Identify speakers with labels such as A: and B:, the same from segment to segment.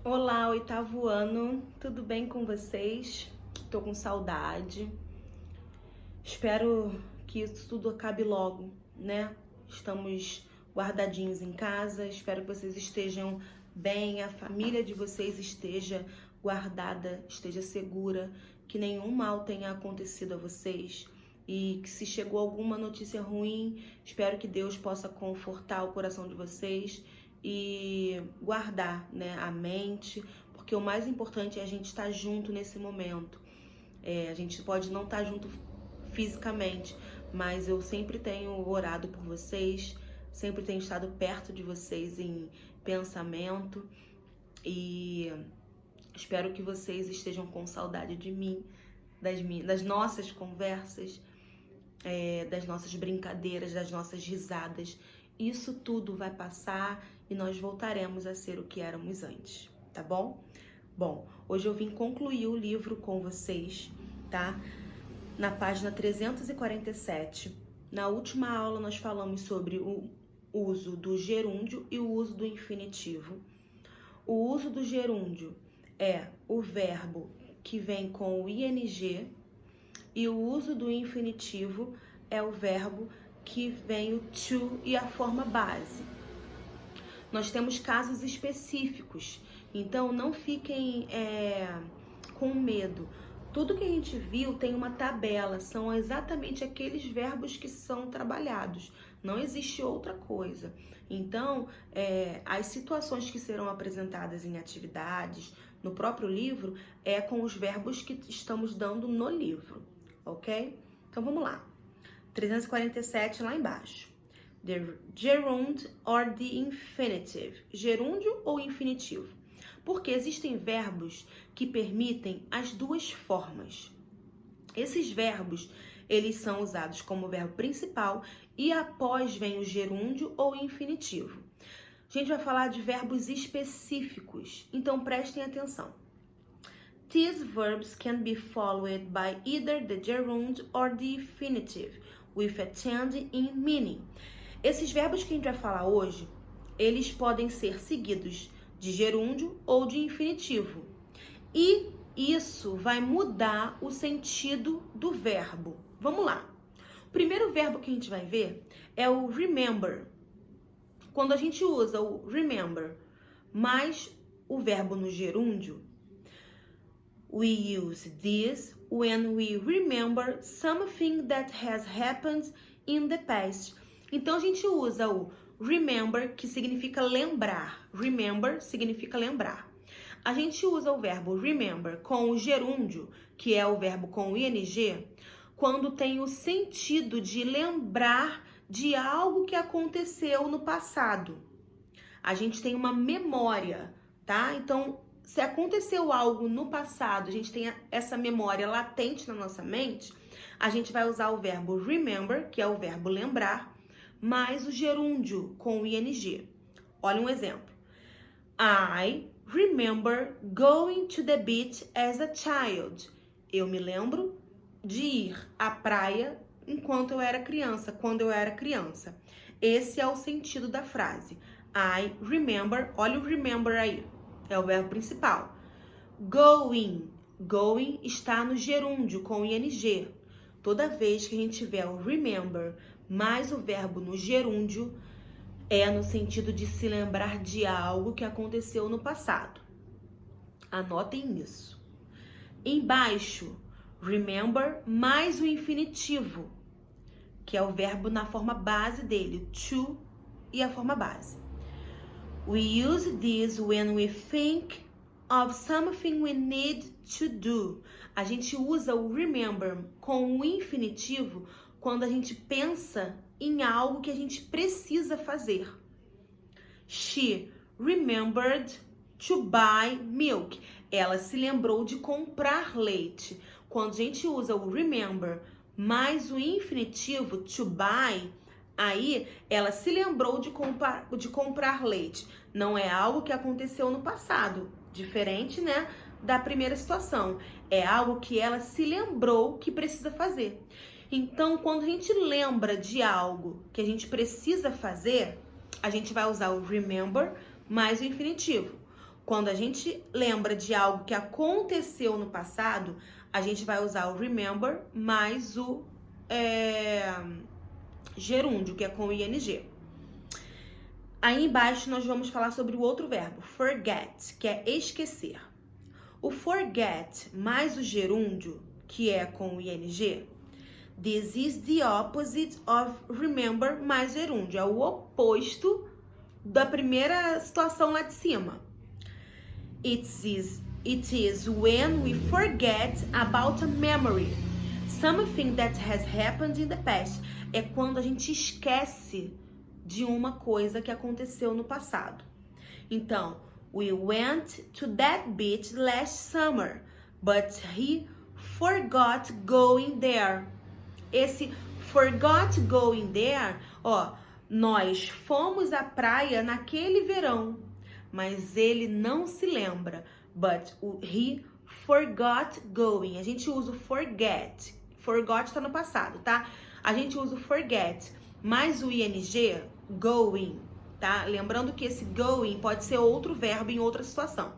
A: Olá, oitavo ano, tudo bem com vocês? Tô com saudade. Espero que isso tudo acabe logo, né? Estamos guardadinhos em casa, espero que vocês estejam bem, a família de vocês esteja guardada, esteja segura, que nenhum mal tenha acontecido a vocês. E que se chegou alguma notícia ruim, espero que Deus possa confortar o coração de vocês e guardar, né, a mente, porque o mais importante é a gente estar junto nesse momento. A gente pode não estar junto fisicamente, mas eu sempre tenho orado por vocês, sempre tenho estado perto de vocês em pensamento e espero que vocês estejam com saudade de mim, das nossas conversas, das nossas brincadeiras, das nossas risadas. Isso tudo vai passar e nós voltaremos a ser o que éramos antes, tá bom? Bom, hoje eu vim concluir o livro com vocês, tá? Na página 347. Na última aula nós falamos sobre o uso do gerúndio e o uso do infinitivo. O uso do gerúndio é o verbo que vem com o ing e o uso do infinitivo é o verbo que vem o to e a forma base. Nós temos casos específicos, então não fiquem com medo. Tudo que a gente viu tem uma tabela, são exatamente aqueles verbos que são trabalhados, não existe outra coisa. Então, as situações que serão apresentadas em atividades, no próprio livro, é com os verbos que estamos dando no livro, ok? Então vamos lá. 347 lá embaixo. The gerund or the infinitive. Gerúndio ou infinitivo? Porque existem verbos que permitem as duas formas. Esses verbos, eles são usados como verbo principal e após vem o gerúndio ou infinitivo. A gente vai falar de verbos específicos, então prestem atenção. These verbs can be followed by either the gerund or the infinitive, with a change in meaning. Esses verbos que a gente vai falar hoje, eles podem ser seguidos de gerúndio ou de infinitivo. E isso vai mudar o sentido do verbo. Vamos lá. O primeiro verbo que a gente vai ver é o remember. Quando a gente usa o remember mais o verbo no gerúndio, we use this when we remember something that has happened in the past. Então a gente usa o remember, que significa lembrar. Remember significa lembrar. A gente usa o verbo remember com o gerúndio, que é o verbo com o ing, quando tem o sentido de lembrar de algo que aconteceu no passado. A gente tem uma memória, tá? Então, se aconteceu algo no passado, a gente tem essa memória latente na nossa mente, a gente vai usar o verbo remember, que é o verbo lembrar, mais o gerúndio com o ing. Olha um exemplo. I remember going to the beach as a child. Eu me lembro de ir à praia enquanto eu era criança, quando eu era criança. Esse é o sentido da frase. I remember, olha o remember aí, é o verbo principal. Going, going está no gerúndio com o ing. Toda vez que a gente tiver o remember mais o verbo no gerúndio, é no sentido de se lembrar de algo que aconteceu no passado. Anotem isso. Embaixo, remember mais o infinitivo, que é o verbo na forma base dele, to e a forma base. We use this when we think of something we need to do. A gente usa o remember com o infinitivo quando a gente pensa em algo que a gente precisa fazer. She remembered to buy milk. Ela se lembrou de comprar leite. Quando a gente usa o remember mais o infinitivo to buy, aí ela se lembrou de comprar leite. Não é algo que aconteceu no passado, diferente, né, da primeira situação. É algo que ela se lembrou que precisa fazer. Então, quando a gente lembra de algo que a gente precisa fazer, a gente vai usar o remember mais o infinitivo. Quando a gente lembra de algo que aconteceu no passado, a gente vai usar o remember mais o gerúndio, que é com o ing. Aí embaixo nós vamos falar sobre o outro verbo, forget, que é esquecer. O forget mais o gerúndio, que é com o ing, this is the opposite of remember mais gerúndio. É o oposto da primeira situação lá de cima. It is when we forget about a memory, something that has happened in the past. É quando a gente esquece de uma coisa que aconteceu no passado. Então, we went to that beach last summer, but he forgot going there. Esse forgot going there, nós fomos à praia naquele verão, mas ele não se lembra. But he forgot going. A gente usa o forget. Forgot tá no passado, tá? A gente usa o forget mais o ing, going, tá? Lembrando que esse going pode ser outro verbo em outra situação.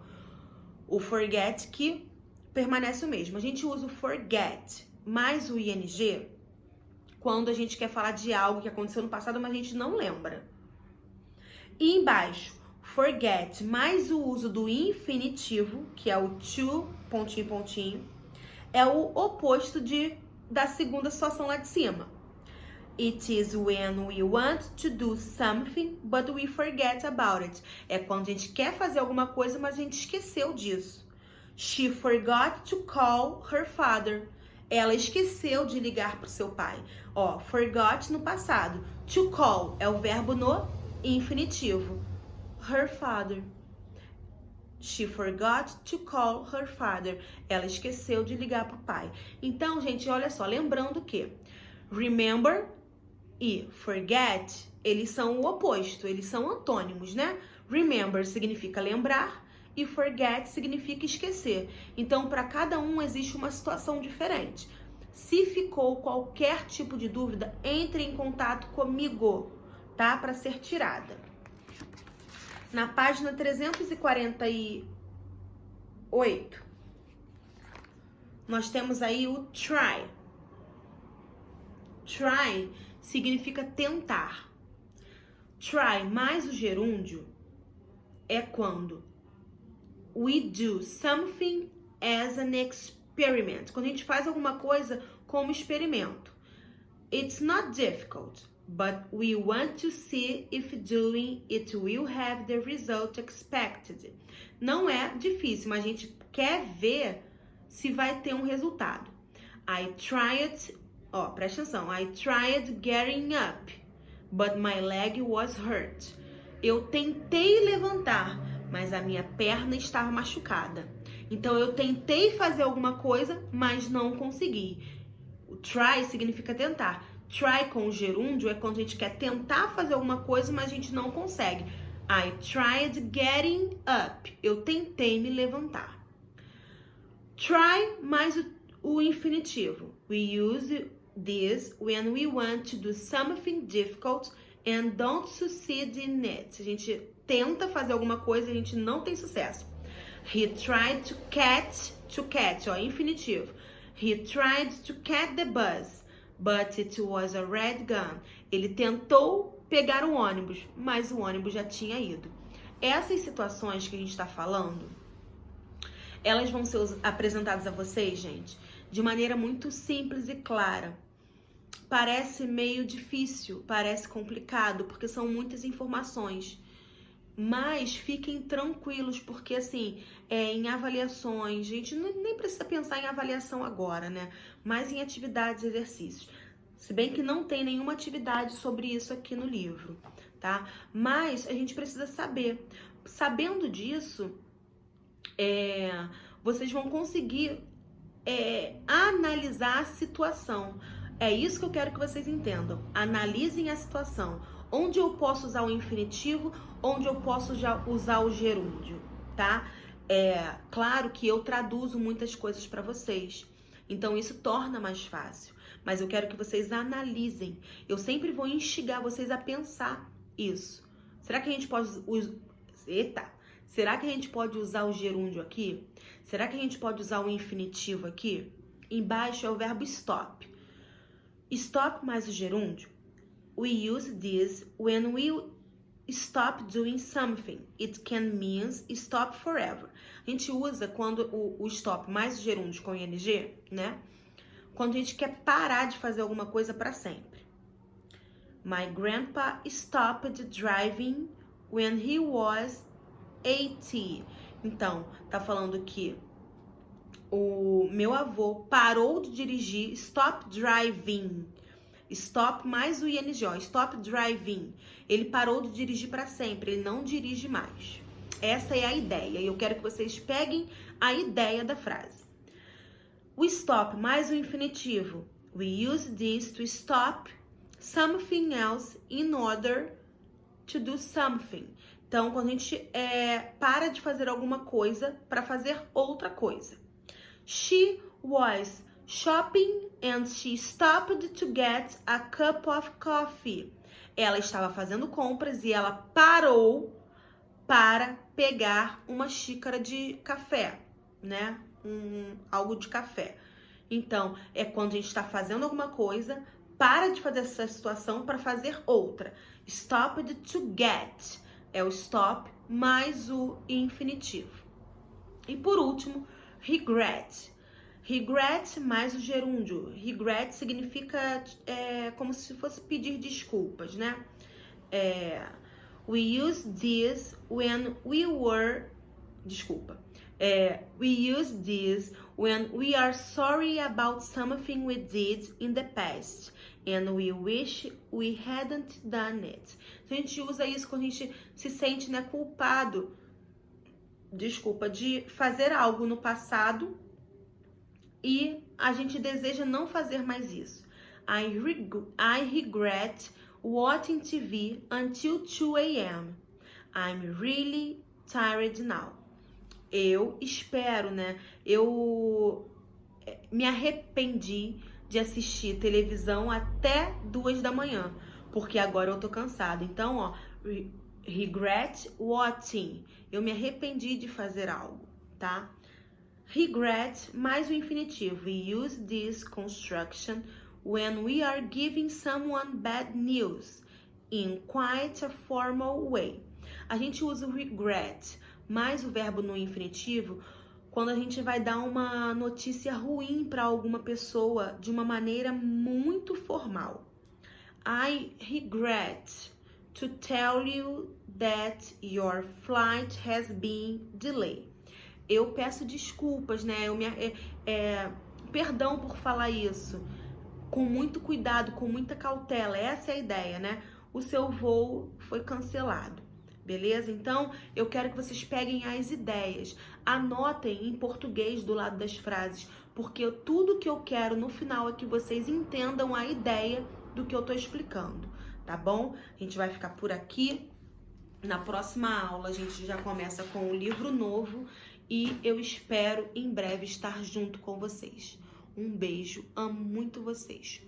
A: O forget que permanece o mesmo. A gente usa o forget mais o ing quando a gente quer falar de algo que aconteceu no passado, mas a gente não lembra. E embaixo, forget mais o uso do infinitivo, que é o to, pontinho, pontinho, é o oposto da segunda situação lá de cima. It is when we want to do something, but we forget about it. É quando a gente quer fazer alguma coisa, mas a gente esqueceu disso. She forgot to call her father. Ela esqueceu de ligar pro seu pai. Forgot no passado. To call é o verbo no infinitivo. Her father. She forgot to call her father. Ela esqueceu de ligar pro pai. Então, gente, olha só, lembrando que remember e forget, eles são o oposto, eles são antônimos, né? Remember significa lembrar e forget significa esquecer. Então, para cada um existe uma situação diferente. Se ficou qualquer tipo de dúvida, entre em contato comigo, tá? Para ser tirada. Na página 348, nós temos aí o try. Try significa tentar. Try mais o gerúndio é quando we do something as an experiment. Quando a gente faz alguma coisa como experimento. It's not difficult, but we want to see if doing it will have the result expected. Não é difícil, mas a gente quer ver se vai ter um resultado. I tried, presta atenção. I tried getting up, but my leg was hurt. Eu tentei levantar, mas a minha perna estava machucada. Então, eu tentei fazer alguma coisa, mas não consegui. O try significa tentar. Try com o gerúndio é quando a gente quer tentar fazer alguma coisa, mas a gente não consegue. I tried getting up. Eu tentei me levantar. Try mais o infinitivo. We use this when we want to do something difficult and don't succeed in it. A gente tenta fazer alguma coisa e a gente não tem sucesso. He tried to catch, infinitivo. He tried to catch the bus, but it was a red gun. Ele tentou pegar o ônibus, mas o ônibus já tinha ido. Essas situações que a gente está falando, elas vão ser apresentadas a vocês, gente, de maneira muito simples e clara. Parece meio difícil, parece complicado, porque são muitas informações. Mas fiquem tranquilos, porque assim, em avaliações, a gente nem precisa pensar em avaliação agora, né? Mas em atividades e exercícios. Se bem que não tem nenhuma atividade sobre isso aqui no livro, tá? Mas a gente precisa saber. Sabendo disso, vocês vão conseguir analisar a situação. É isso que eu quero que vocês entendam. Analisem a situação. Onde eu posso usar o infinitivo, onde eu posso já usar o gerúndio, tá? Claro que eu traduzo muitas coisas para vocês, então isso torna mais fácil. Mas eu quero que vocês analisem. Eu sempre vou instigar vocês a pensar isso. Será que a gente pode Será que a gente pode usar o gerúndio aqui? Será que a gente pode usar o infinitivo aqui? Embaixo é o verbo stop. Stop mais o gerúndio. We use this when we stop doing something. It can mean stop forever. A gente usa quando o stop mais o gerúndio com ing, né? Quando a gente quer parar de fazer alguma coisa para sempre. My grandpa stopped driving when he was 80. Então, tá falando que o meu avô parou de dirigir, stop driving. Stop mais o ing, stop driving. Ele parou de dirigir para sempre, ele não dirige mais. Essa é a ideia, e eu quero que vocês peguem a ideia da frase. O stop mais o infinitivo. We use this to stop something else in order to do something. Então, quando a gente para de fazer alguma coisa para fazer outra coisa. She was shopping and she stopped to get a cup of coffee. Ela estava fazendo compras e ela parou para pegar uma xícara de café, né? Algo de café. Então, é quando a gente está fazendo alguma coisa, para de fazer essa situação para fazer outra. Stopped to get é o stop mais o infinitivo. E por último, regret. Regret mais o gerúndio. Regret significa como se fosse pedir desculpas, né? We use this when we were... Desculpa. We use this when we are sorry about something we did in the past and we wish we hadn't done it. Então, a gente usa isso quando a gente se sente, né, culpado, de fazer algo no passado e a gente deseja não fazer mais isso. I regret watching TV until 2 a.m. I'm really tired now. Eu espero, né? Eu me arrependi de assistir televisão até 2 da manhã, porque agora eu tô cansada. Então, ó, regret watching. Eu me arrependi de fazer algo, tá? Regret mais o infinitivo. We use this construction when we are giving someone bad news in quite a formal way. A gente usa o regret mais o verbo no infinitivo quando a gente vai dar uma notícia ruim para alguma pessoa de uma maneira muito formal. I regret to tell you that your flight has been delayed. Eu peço desculpas, né? Perdão por falar isso. Com muito cuidado, com muita cautela. Essa é a ideia, né? O seu voo foi cancelado. Beleza? Então, eu quero que vocês peguem as ideias. Anotem em português do lado das frases, porque tudo que eu quero no final é que vocês entendam a ideia do que eu tô explicando, tá bom? A gente vai ficar por aqui. Na próxima aula, a gente já começa com o livro novo e eu espero em breve estar junto com vocês. Um beijo, amo muito vocês.